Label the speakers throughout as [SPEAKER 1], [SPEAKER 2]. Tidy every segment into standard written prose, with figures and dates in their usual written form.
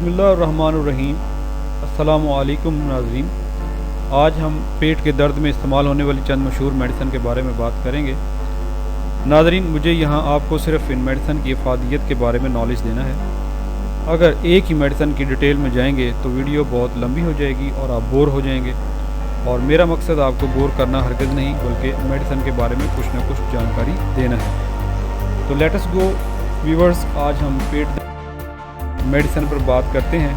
[SPEAKER 1] बिस्मिल्लाहिर्रहमानिर्रहीम। अस्सलाम वालेकुम नाज़रीन। आज हम पेट के दर्द में इस्तेमाल होने वाली चंद मशहूर मेडिसिन के बारे में बात करेंगे। नाज़रीन, मुझे यहाँ आपको सिर्फ इन मेडिसिन की अफादियत के बारे में नॉलेज देना है। अगर एक ही मेडिसिन की डिटेल में जाएंगे तो वीडियो बहुत लंबी हो जाएगी और आप बोर हो जाएंगे, और मेरा मकसद आपको बोर करना हरगिज़ नहीं, बल्कि मेडिसिन के बारे में कुछ ना कुछ जानकारी देना है। तो लेट अस गो व्यूअर्स, आज हम पेट मेडिसिन पर बात करते हैं।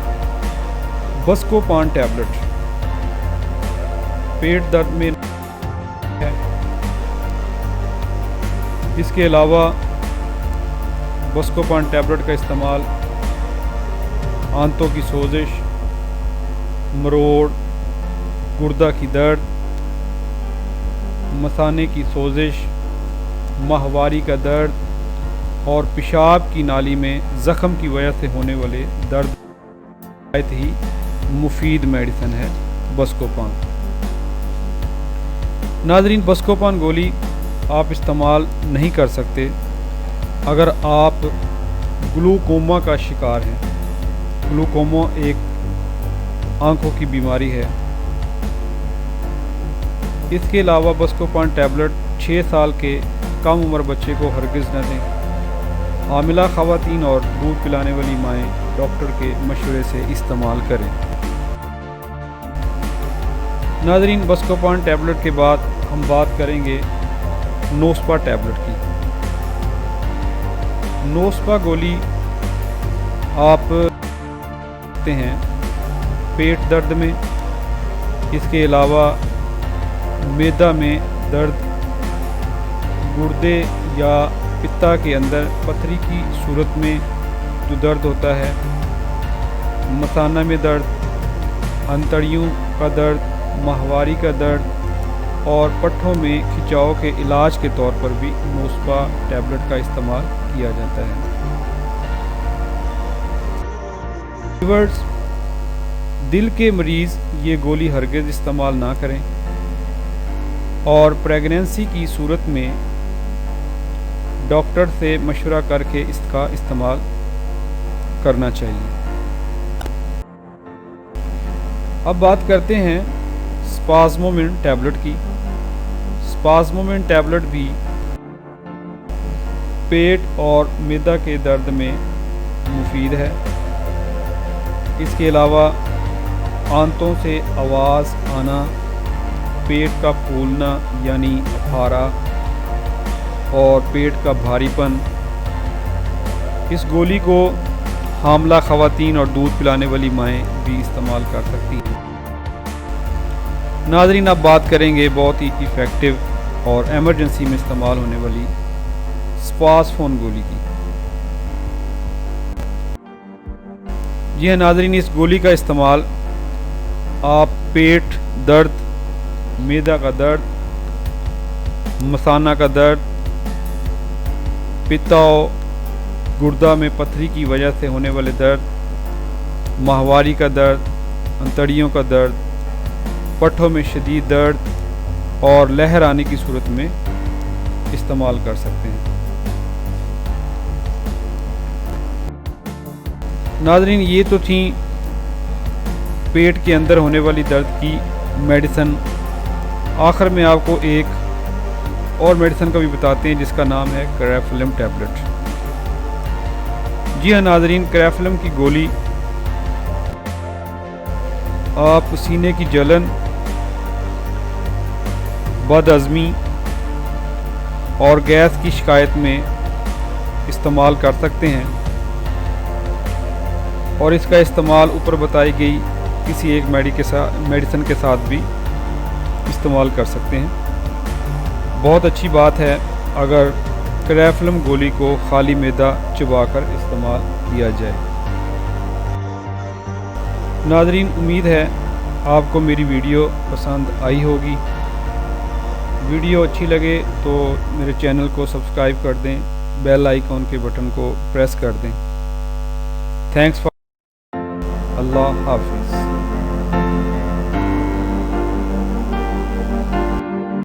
[SPEAKER 1] बस्कोपान टैबलेट पेट दर्द में है। इसके अलावा बस्कोपान टैबलेट का इस्तेमाल आंतों की सोजिश, मरोड़, गुर्दा की दर्द, मसाने की सोजिश, माहवारी का दर्द और पेशाब की नाली में ज़ख़म की वजह से होने वाले दर्द बहुत ही मुफीद मेडिसिन है बस्कोपान। नाज़रीन, बस्कोपान गोली आप इस्तेमाल नहीं कर सकते अगर आप ग्लूकोमा का शिकार हैं। ग्लूकोमा एक आँखों की बीमारी है। इसके अलावा बस्कोपान टैबलेट 6 साल के कम उम्र बच्चे को हरगिज़ न दें। हामिला ख़वातीन और दूध पिलाने वाली माएँ डॉक्टर के मशवरे से इस्तेमाल करें। नाज़रीन, बस्कोपान टैबलेट के बाद हम बात करेंगे नोस्पा टैबलेट की। नोस्पा गोली आप सकते हैं पेट दर्द में। इसके अलावा मैदा में दर्द, गुर्दे या पित्ता के अंदर पथरी की सूरत में जो दर्द होता है, मसाना में दर्द, अंतड़ियों का दर्द, माहवारी का दर्द और पट्ठों में खिंचाव के इलाज के तौर पर भी नोस्पा टैबलेट का इस्तेमाल किया जाता है। व्यूअर्स, दिल के मरीज़ ये गोली हरगिज़ इस्तेमाल ना करें, और प्रेगनेंसी की सूरत में डॉक्टर से मशवरा करके इसका इस्तेमाल करना चाहिए। अब बात करते हैं स्पाज्मोमिन टैबलेट की। स्पाज्मोमिन टैबलेट भी पेट और मैदा के दर्द में मुफीद है। इसके अलावा आंतों से आवाज़ आना, पेट का फूलना यानी अफारा और पेट का भारीपन, इस गोली को हामला ख़वातीन और दूध पिलाने वाली माएँ भी इस्तेमाल कर सकती हैं। नाज़रीन, अब बात करेंगे बहुत ही इफ़ेक्टिव और एमरजेंसी में इस्तेमाल होने वाली स्पासफोन गोली की। जी हाँ नाज़रीन, इस गोली का इस्तेमाल आप पेट दर्द, मैदा का दर्द, मसाना का दर्द, पित्ता, गुर्दा में पथरी की वजह से होने वाले दर्द, माहवारी का दर्द, अंतड़ियों का दर्द, पट्ठों में शदीद दर्द और लहर आने की सूरत में इस्तेमाल कर सकते हैं। नाज़रीन, ये तो थी पेट के अंदर होने वाली दर्द की मेडिसिन। आखिर में आपको एक और मेडिसिन का भी बताते हैं जिसका नाम है क्रेफ्लम टैबलेट। जी हाँ नाज़रीन, क्रेफ्लम की गोली आप सीने की जलन, बदहज़मी और गैस की शिकायत में इस्तेमाल कर सकते हैं, और इसका इस्तेमाल ऊपर बताई गई किसी एक मेडिसिन के साथ भी इस्तेमाल कर सकते हैं। बहुत अच्छी बात है अगर क्रेफ्लम गोली को खाली मैदा चबाकर इस्तेमाल किया जाए। नाज़रीन, उम्मीद है आपको मेरी वीडियो पसंद आई होगी। वीडियो अच्छी लगे तो मेरे चैनल को सब्सक्राइब कर दें, बेल आइकॉन के बटन को प्रेस कर दें। Thanks for. अल्लाह हाफ़िज़।